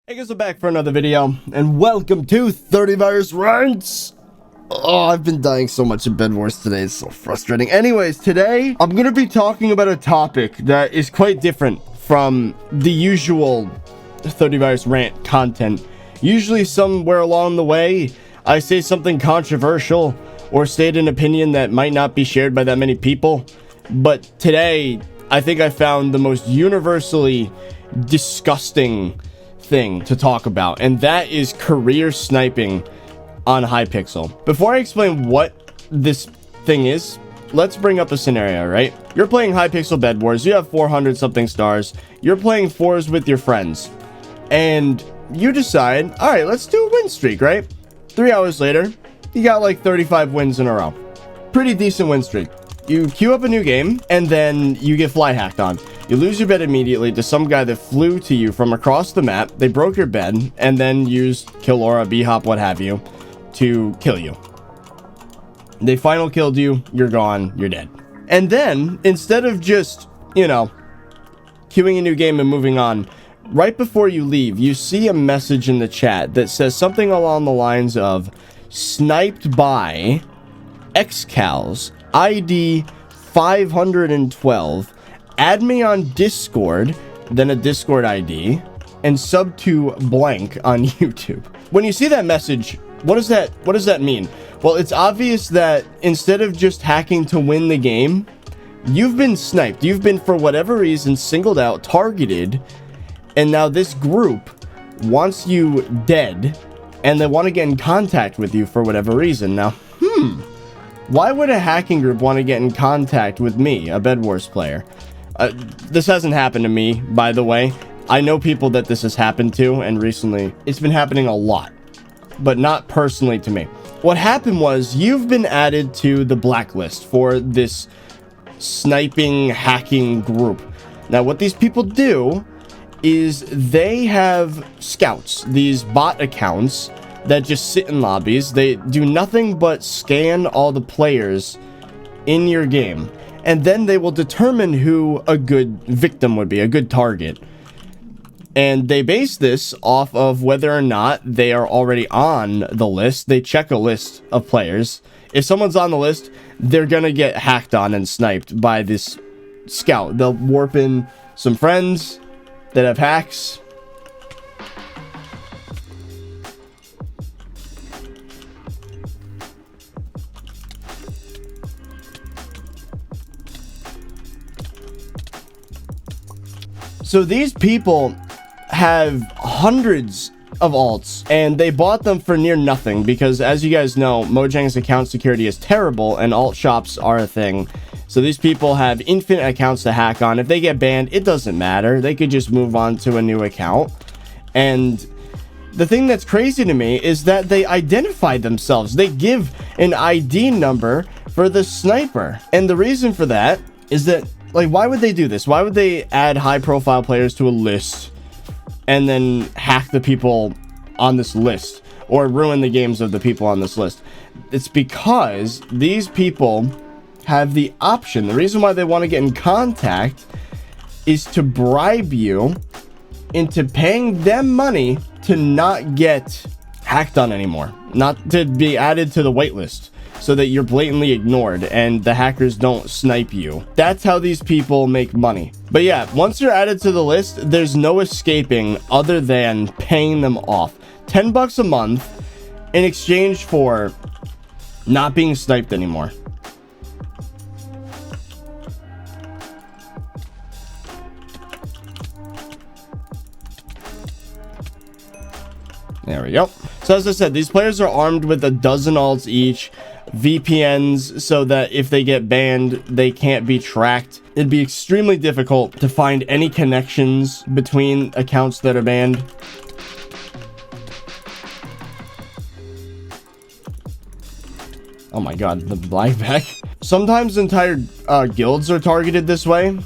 Hey guys, I'm back for another video, and welcome to ThirtyVirus Rants! Oh, I've been dying so much in Bed Wars today, it's so frustrating. Anyways, today, I'm gonna be talking about a topic that is quite different from the usual ThirtyVirus Rant content. Usually somewhere along the way, I say something controversial, or state an opinion that might not be shared by that many people. But today, I think I found the most universally disgusting thing to talk about, and that is career sniping on Hypixel. Before I explain what this thing is, let's bring up a scenario, right? You're playing Hypixel Bed Wars, you have 400 something stars, you're playing fours with your friends, and you decide, all right, let's do a win streak, right? 3 hours later, you got like 35 wins in a row. Pretty decent win streak. You queue up a new game, and then you get fly hacked on. You lose your bed immediately to some guy that flew to you from across the map. They broke your bed, and then used kill aura, b-hop, what have you, to kill you. They final killed you, you're gone, you're dead. And then, instead of just, you know, queuing a new game and moving on, right before you leave, you see a message in the chat that says something along the lines of, sniped by xcals, ID 512, add me on Discord, then a Discord ID, and sub to blank on YouTube. When you see that message, what does that mean? Well, it's obvious that instead of just hacking to win the game, you've been sniped. You've been, for whatever reason, singled out, targeted, and now this group wants you dead, and they want to get in contact with you for whatever reason. Now, why would a hacking group want to get in contact with me, a Bed Wars player? This hasn't happened to me, by the way. I know people that this has happened to, and recently it's been happening a lot, but not personally to me. What happened was, you've been added to the blacklist for this sniping hacking group. Now, what these people do is they have scouts, these bot accounts that just sit in lobbies. They do nothing but scan all the players in your game, and then they will determine who a good victim would be, a good target. And they base this off of whether or not they are already on the list. They check a list of players. If someone's on the list, they're gonna get hacked on and sniped by this scout. They'll warp in some friends that have hacks. So these people have hundreds of alts, and they bought them for near nothing because, as you guys know, Mojang's account security is terrible and alt shops are a thing. So these people have infinite accounts to hack on. If they get banned, it doesn't matter. They could just move on to a new account. And the thing that's crazy to me is that they identify themselves. They give an ID number for the sniper. And the reason for that is that, like, why would they do this? Why would they add high-profile players to a list and then hack the people on this list, or ruin the games of the people on this list? It's because these people have the option. The reason why they want to get in contact is to bribe you into paying them money to not get hacked on anymore, not to be added to the waitlist, so that you're blatantly ignored and the hackers don't snipe you. That's how these people make money. But yeah, once you're added to the list, there's no escaping other than paying them off. 10 bucks a month in exchange for not being sniped anymore. There we go. So as I said, these players are armed with a dozen alts each, VPNs, so that if they get banned, they can't be tracked. It'd be extremely difficult to find any connections between accounts that are banned. Oh my god, the blackback. Sometimes entire guilds are targeted this way.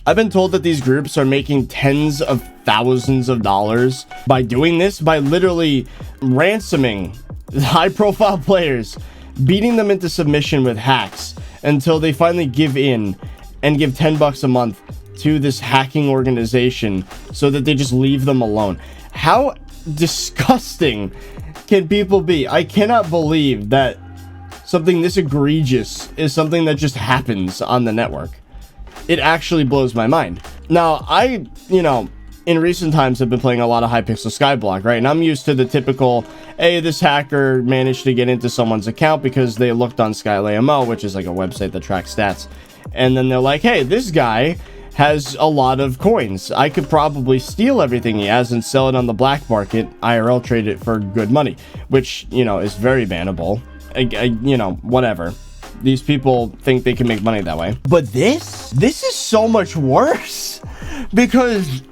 I've been told that these groups are making tens of thousands of dollars by doing this, by literally ransoming high-profile players, beating them into submission with hacks until they finally give in and give 10 bucks a month to this hacking organization so that they just leave them alone. How disgusting can people be? I cannot believe that something this egregious is something that just happens on the network. It actually blows my mind. Now, in recent times I've been playing a lot of Hypixel Skyblock, right? And I'm used to the typical, hey, this hacker managed to get into someone's account because they looked on SkyLayMO, which is like a website that tracks stats. And then they're like, hey, this guy has a lot of coins. I could probably steal everything he has and sell it on the black market, IRL trade it for good money, which, is very bannable. Whatever. These people think they can make money that way. But this is so much worse, because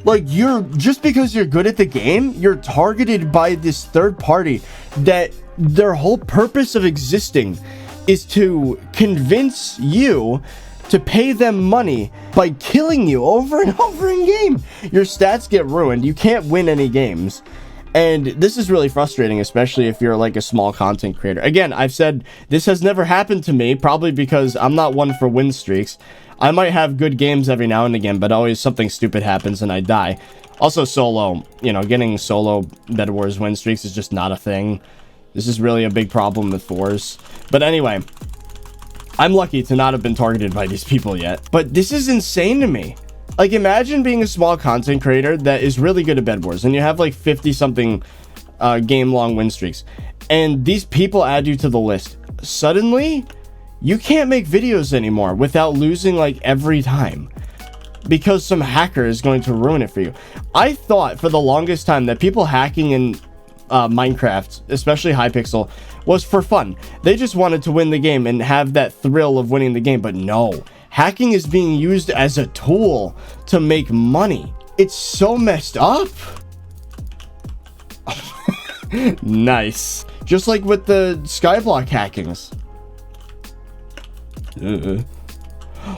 like, because you're good at the game, you're targeted by this third party that their whole purpose of existing is to convince you to pay them money by killing you over and over in game. Your stats get ruined. You can't win any games. And this is really frustrating, especially if you're like a small content creator. Again, I've said this has never happened to me, probably because I'm not one for win streaks. I might have good games every now and again, but always something stupid happens and I die. Also solo, getting solo Bed Wars win streaks is just not a thing. This is really a big problem with fours. But anyway, I'm lucky to not have been targeted by these people yet. But this is insane to me. Like, imagine being a small content creator that is really good at Bed Wars, and you have like 50 something game-long win streaks, and these people add you to the list. Suddenly, you can't make videos anymore without losing like every time, because some hacker is going to ruin it for you. I thought for the longest time that people hacking in Minecraft, especially Hypixel, was for fun. They just wanted to win the game and have that thrill of winning the game. But no, hacking is being used as a tool to make money. It's so messed up. Nice. Just like with the Skyblock hackings.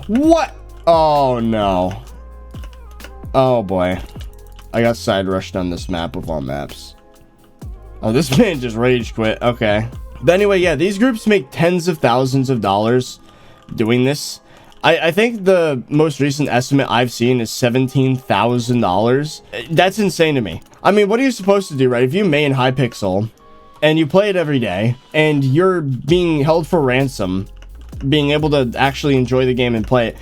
What? Oh no. Oh boy. I got side rushed on this map of all maps. Oh, this man just rage quit. Okay. But anyway, yeah, these groups make tens of thousands of dollars doing this. I think the most recent estimate I've seen is $17,000. That's insane to me. I mean, what are you supposed to do, right? If you main Hypixel and you play it every day and you're being held for ransom, being able to actually enjoy the game and play it,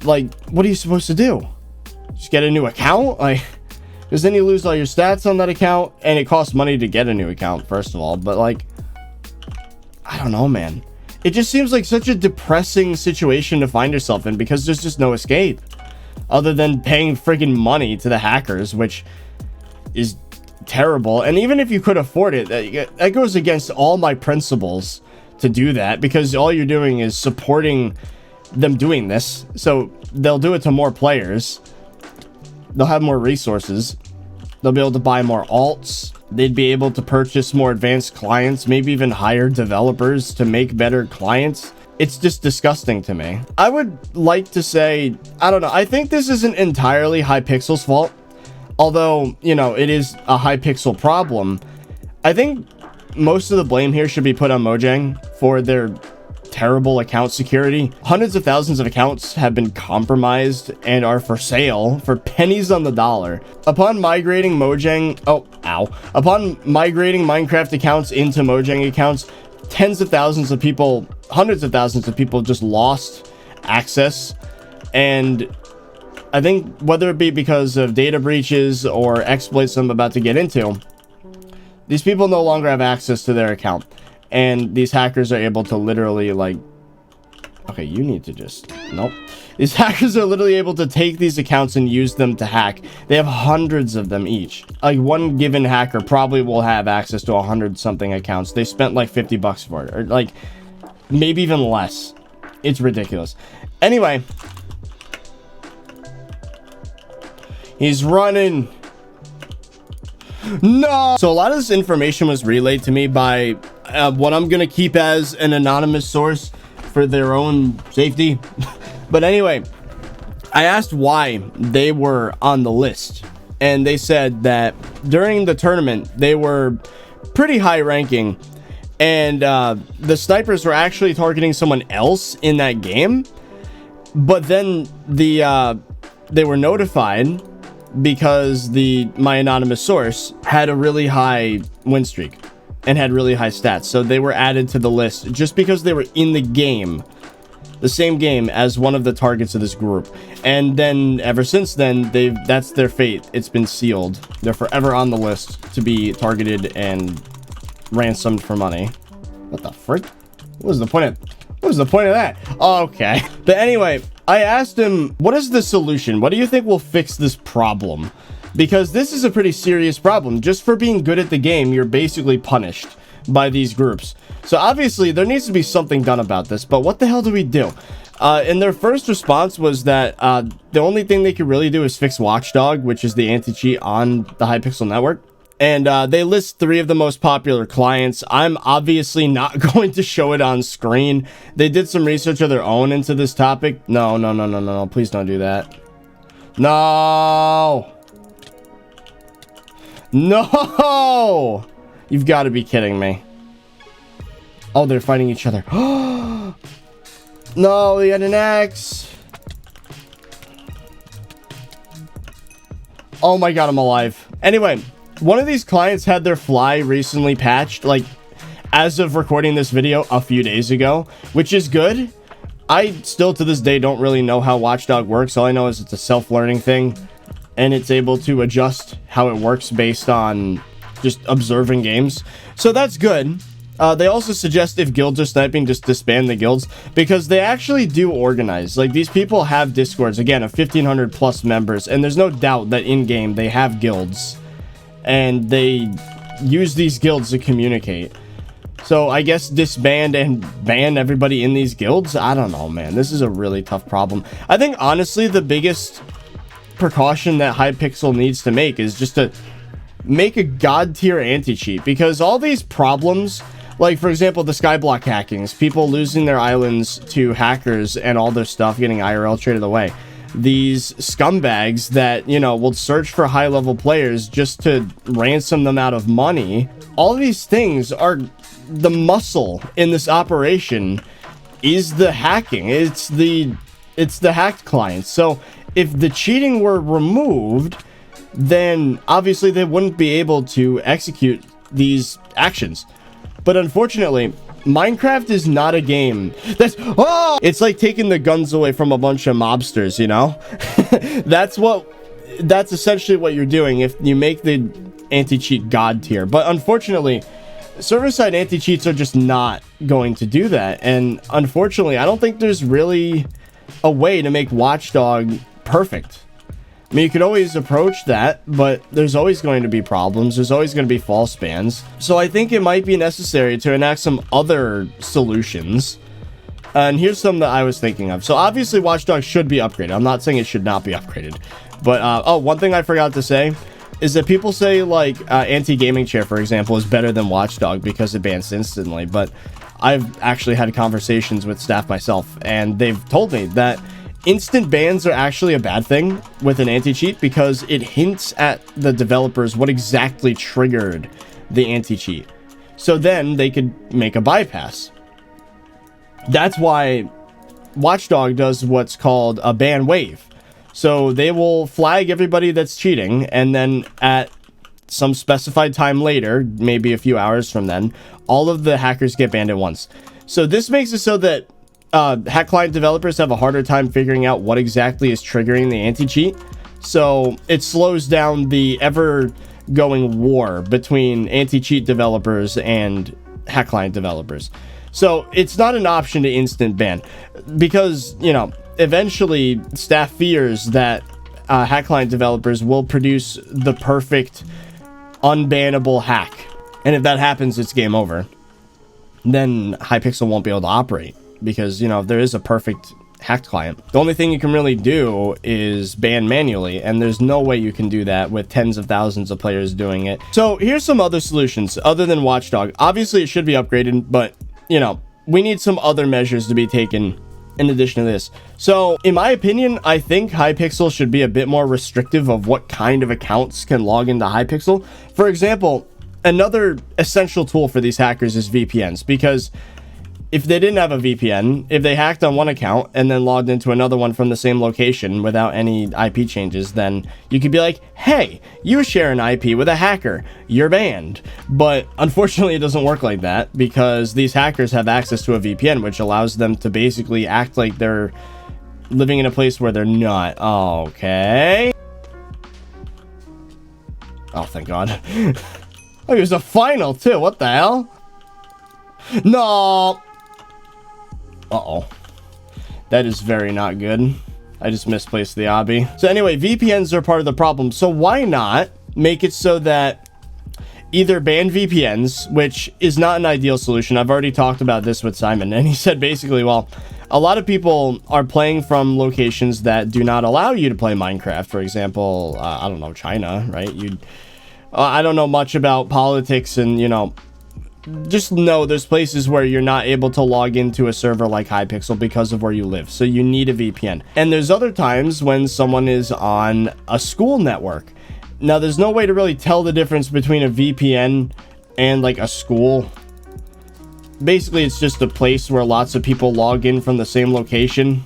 like, what are you supposed to do? Just get a new account? Like, because then you lose all your stats on that account, and it costs money to get a new account, first of all. But like, I don't know, man. It just seems like such a depressing situation to find yourself in, because there's just no escape other than paying freaking money to the hackers, which is terrible. And even if you could afford it, that goes against all my principles to do that, because all you're doing is supporting them doing this. So they'll do it to more players. They'll have more resources. They'll be able to buy more alts. They'd be able to purchase more advanced clients, maybe even hire developers to make better clients. It's just disgusting to me. I would like to say, I don't know, I think this isn't entirely Hypixel's fault. Although, it is a Hypixel problem. I think most of the blame here should be put on Mojang for their terrible account security. Hundreds of thousands of accounts have been compromised and are for sale for pennies on the dollar. Upon migrating Minecraft accounts into Mojang accounts, tens of thousands of people, hundreds of thousands of people just lost access. And I think whether it be because of data breaches or exploits I'm about to get into, these people no longer have access to their account. And these hackers are able to literally, like, okay, you need to just, nope. These hackers are literally able to take these accounts and use them to hack. They have hundreds of them each. Like, one given hacker probably will have access to 100 something accounts. They spent like $50 for it, or like maybe even less. It's ridiculous. Anyway, he's running. No. So a lot of this information was relayed to me by what I'm gonna keep as an anonymous source for their own safety. But anyway, I asked why they were on the list, and they said that during the tournament they were pretty high ranking, and the snipers were actually targeting someone else in that game. But then the they were notified because my anonymous source had a really high win streak and had really high stats. So they were added to the list just because they were in the game, the same game as one of the targets of this group. And then ever since then, that's their fate. It's been sealed. They're forever on the list to be targeted and ransomed for money. What the frick? What was the point of that? Okay. But anyway, I asked him, what is the solution? What do you think will fix this problem? Because this is a pretty serious problem. Just for being good at the game, you're basically punished by these groups. So obviously there needs to be something done about this, but what the hell do we do? And their first response was that the only thing they could really do is fix Watchdog, which is the anti-cheat on the Hypixel network. And they list 3 of the most popular clients. I'm obviously not going to show it on screen. They did some research of their own into this topic. No. Please don't do that. No. You've got to be kidding me. Oh, they're fighting each other. No, he had an axe. Oh my god, I'm alive. Anyway, one of these clients had their fly recently patched, like, as of recording this video a few days ago, which is good. I still, to this day, don't really know how Watchdog works. All I know is it's a self-learning thing, and it's able to adjust how it works based on just observing games. So that's good. They also suggest if guilds are sniping, just disband the guilds, because they actually do organize. Like, these people have discords, again, of 1,500 plus members, and there's no doubt that in-game they have guilds, and they use these guilds to communicate. So I guess disband and ban everybody in these guilds? I don't know, man. This is a really tough problem. I think, honestly, the biggest precaution that Hypixel needs to make is just to make a god tier anti-cheat, because all these problems, like, for example, the skyblock hackings, people losing their islands to hackers and all their stuff getting IRL traded away. These scumbags that, you know, will search for high-level players just to ransom them out of money. All these things are the muscle in this operation is the hacking. It's the hacked clients. So if the cheating were removed, then obviously they wouldn't be able to execute these actions. But unfortunately, Minecraft is not a game that's, oh, it's like taking the guns away from a bunch of mobsters, you know? That's essentially what you're doing if you make the anti-cheat god tier. But unfortunately, server-side anti-cheats are just not going to do that. And unfortunately, I don't think there's really a way to make Watchdog perfect. I mean, you could always approach that, but there's always going to be problems. There's always going to be false bans. So I think it might be necessary to enact some other solutions. And here's some that I was thinking of. So obviously Watchdog should be upgraded. I'm not saying it should not be upgraded. But, oh, one thing I forgot to say is that people say, like, anti-gaming chair, for example, is better than Watchdog because it bans instantly. But I've actually had conversations with staff myself, and they've told me that instant bans are actually a bad thing with an anti-cheat because it hints at the developers what exactly triggered the anti-cheat. So then they could make a bypass. That's why Watchdog does what's called a ban wave. So they will flag everybody that's cheating, and then at some specified time later, maybe a few hours from then, all of the hackers get banned at once. So this makes it so that hack client developers have a harder time figuring out what exactly is triggering the anti-cheat. So it slows down the ever-going war between anti-cheat developers and hack client developers. So it's not an option to instant ban because, you know, eventually staff fears that hack client developers will produce the perfect unbannable hack. And if that happens, it's game over. Then Hypixel won't be able to operate. Because, you know, if there is a perfect hacked client, the only thing you can really do is ban manually, and there's no way you can do that with tens of thousands of players doing it. So here's some other solutions other than Watchdog. Obviously, it should be upgraded, but, you know, we need some other measures to be taken in addition to this. So, in my opinion, I think Hypixel should be a bit more restrictive of what kind of accounts can log into Hypixel. For example, another essential tool for these hackers is VPNs, because if they didn't have a VPN, if they hacked on one account and then logged into another one from the same location without any IP changes, then you could be like, hey, you share an IP with a hacker, you're banned. But unfortunately, it doesn't work like that, because these hackers have access to a VPN, which allows them to basically act like they're living in a place where they're not. Okay. Oh, thank God. Oh, it was a final too. What the hell? No. Uh-oh. That is very not good. I just misplaced the obby. So anyway, VPNs are part of the problem. So why not make it so that either ban VPNs, which is not an ideal solution. I've already talked about this with Simon, and he said basically, well, a lot of people are playing from locations that do not allow you to play Minecraft. For example, I don't know, China, right? I don't know much about politics, and, you know, just know there's places where you're not able to log into a server like Hypixel because of where you live. So you need a VPN. And there's other times when someone is on a school network. Now, there's no way to really tell the difference between a VPN and like a school. Basically, it's just a place where lots of people log in from the same location.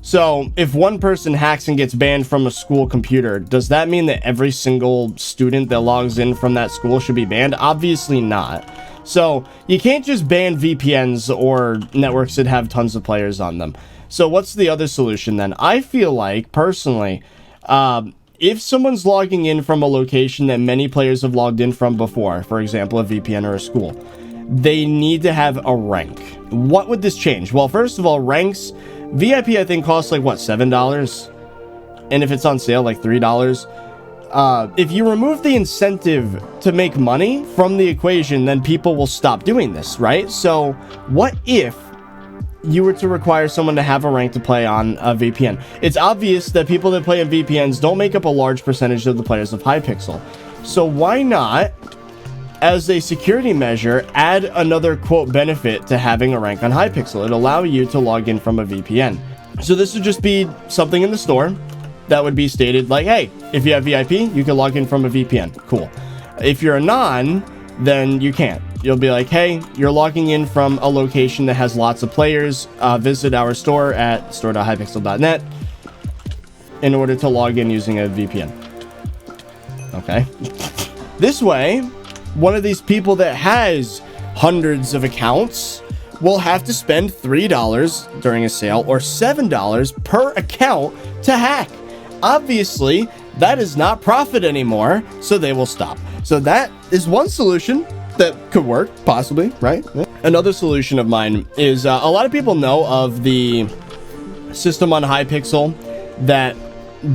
So if one person hacks and gets banned from a school computer, does that mean that every single student that logs in from that school should be banned? Obviously not. So you can't just ban VPNs or networks that have tons of players on them. So what's the other solution then? I feel like, personally, if someone's logging in from a location that many players have logged in from before, for example, a VPN or a school, they need to have a rank. What would this change? Well, first of all, ranks, VIP I think costs like, what, $7? And if it's on sale, like $3. If you remove the incentive to make money from the equation, then people will stop doing this, right? So what if you were to require someone to have a rank to play on a VPN? It's obvious that people that play on VPNs don't make up a large percentage of the players of Hypixel. So why not, as a security measure, add another quote benefit to having a rank on Hypixel? It'll allow you to log in from a VPN. So this would just be something in the store that would be stated like, hey, if you have VIP, you can log in from a VPN. Cool. If you're a non, then you can't. You'll be like, hey, you're logging in from a location that has lots of players. Visit our store at store.hypixel.net in order to log in using a VPN. Okay. This way, one of these people that has hundreds of accounts will have to spend $3 during a sale or $7 per account to hack. Obviously, that is not profit anymore, so they will stop. So that is one solution that could work, possibly, right? Another solution of mine is a lot of people know of the system on Hypixel that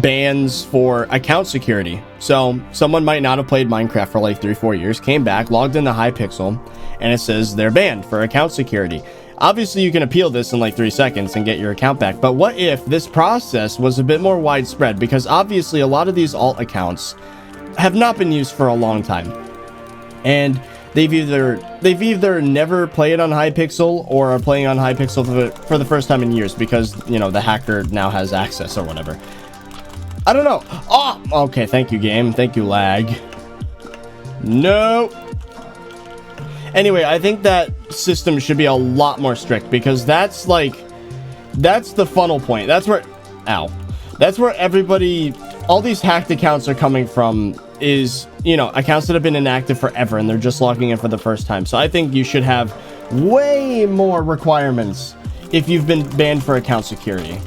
bans for account security. So someone might not have played Minecraft for like 3-4 years, came back, logged into Hypixel, and it says they're banned for account security. Obviously, you can appeal this in like 3 seconds and get your account back. But what if this process was a bit more widespread? Because obviously, a lot of these alt accounts have not been used for a long time, and they've either never played on Hypixel or are playing on Hypixel for the first time in years because, you know, the hacker now has access or whatever. I don't know. Oh, okay. Thank you, game. Thank you, lag. No. Anyway, I think that system should be a lot more strict, because that's the funnel point. That's where, that's where everybody, all these hacked accounts are coming from, is, you know, accounts that have been inactive forever and they're just logging in for the first time. So I think you should have way more requirements if you've been banned for account security,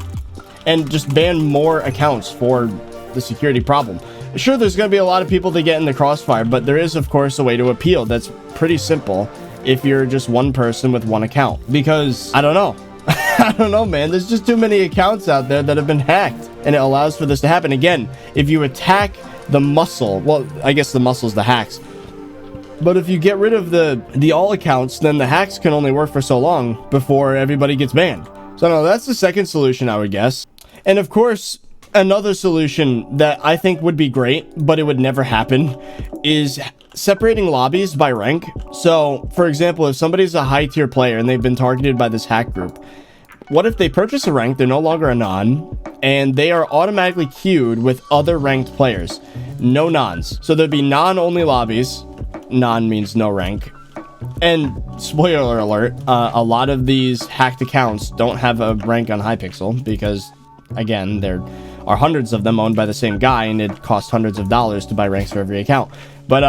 and just ban more accounts for the security problem. Sure, there's going to be a lot of people that get in the crossfire, but there is, of course, a way to appeal that's pretty simple if you're just one person with one account. Because, I don't know. I don't know, man. There's just too many accounts out there that have been hacked, and it allows for this to happen. Again, if you attack the muscle, well, I guess the muscle's the hacks. But if you get rid of the all accounts, then the hacks can only work for so long before everybody gets banned. So, no, that's the second solution, I would guess. And, of course, another solution that I think would be great, but it would never happen, is separating lobbies by rank. So, for example, if somebody's a high tier player and they've been targeted by this hack group, what if they purchase a rank, they're no longer a non, and they are automatically queued with other ranked players? No nons. So there'd be non-only lobbies. Non means no rank. And spoiler alert, a lot of these hacked accounts don't have a rank on Hypixel because, again, there are hundreds of them owned by the same guy, and it costs hundreds of dollars to buy ranks for every account. But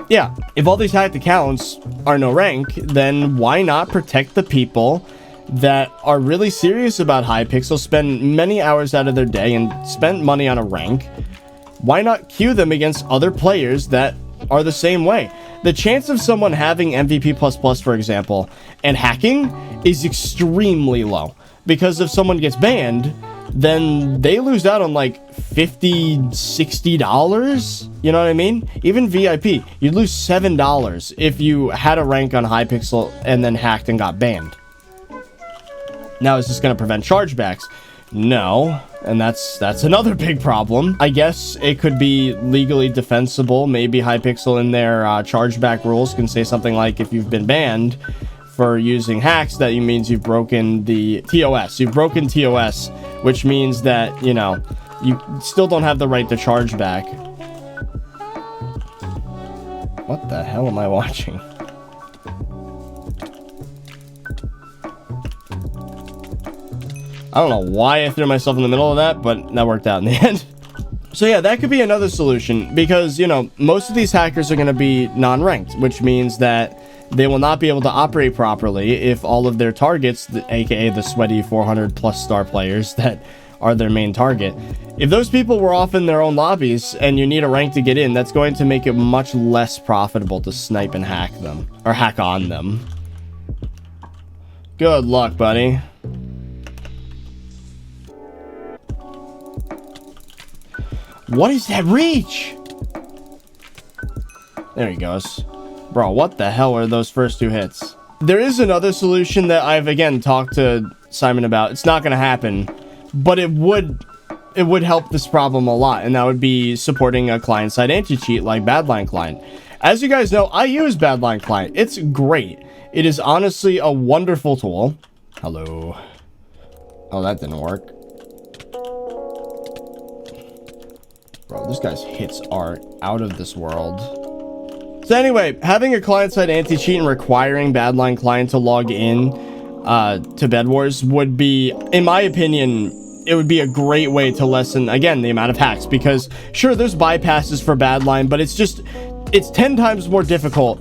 yeah, if all these hacked accounts are no rank, then why not protect the people that are really serious about Hypixel, spend many hours out of their day, and spend money on a rank? Why not queue them against other players that are the same way? The chance of someone having MVP++, for example, and hacking is extremely low. Because if someone gets banned, then they lose out on like $50, $60. You know what I mean? Even VIP, you'd lose $7 if you had a rank on Hypixel and then hacked and got banned. Now, is this going to prevent chargebacks? No, and that's another big problem. I guess it could be legally defensible. Maybe Hypixel in their chargeback rules can say something like, if you've been banned for using hacks, that means you've broken the TOS. You've broken TOS, which means that, you know, you still don't have the right to charge back. What the hell am I watching? I don't know why I threw myself in the middle of that, but that worked out in the end. So yeah, that could be another solution because, you know, most of these hackers are going to be non-ranked, which means that they will not be able to operate properly if all of their targets, aka the sweaty 400 plus star players that are their main target, if those people were off in their own lobbies and you need a rank to get in, that's going to make it much less profitable to snipe and hack them, or hack on them. Good luck, buddy. What is that reach? There he goes. Bro, what the hell are those first two hits? There is another solution that I've, again, talked to Simon about. It's not going to happen, but it would help this problem a lot, and that would be supporting a client-side anti-cheat like Badline Client. As you guys know, I use Badline Client. It's great. It is honestly a wonderful tool. Hello. Oh, that didn't work. Bro, this guy's hits are out of this world. So anyway, having a client-side anti-cheat and requiring Badline Client to log in to Bed Wars would be, in my opinion, it would be a great way to lessen, again, the amount of hacks. Because, sure, there's bypasses for Badline, but it's 10 times more difficult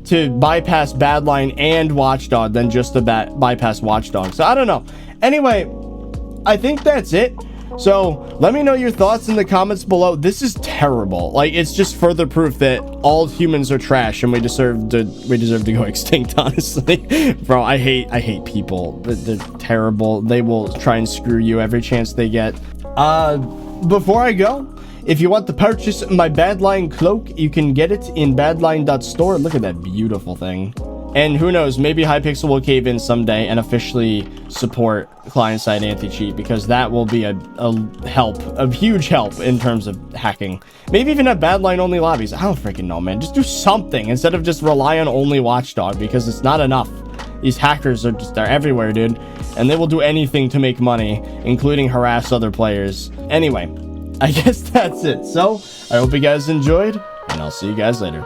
to bypass Badline and Watchdog than just to bypass Watchdog. So, I don't know. Anyway, I think that's it. So let me know your thoughts in the comments below. This is terrible. Like, it's just further proof that all humans are trash and we deserve to go extinct, honestly. Bro, I hate people. They're terrible. They will try and screw you every chance they get. Before I go, if you want to purchase my Badline cloak, you can get it in badline.store. Look at that beautiful thing. And who knows, maybe Hypixel will cave in someday and officially support client-side anti-cheat, because that will be a huge help in terms of hacking. Maybe even have Badline-only lobbies. I don't freaking know, man. Just do something instead of just rely on only Watchdog, because it's not enough. These hackers they're everywhere, dude. And they will do anything to make money, including harass other players. Anyway, I guess that's it. So, I hope you guys enjoyed, and I'll see you guys later.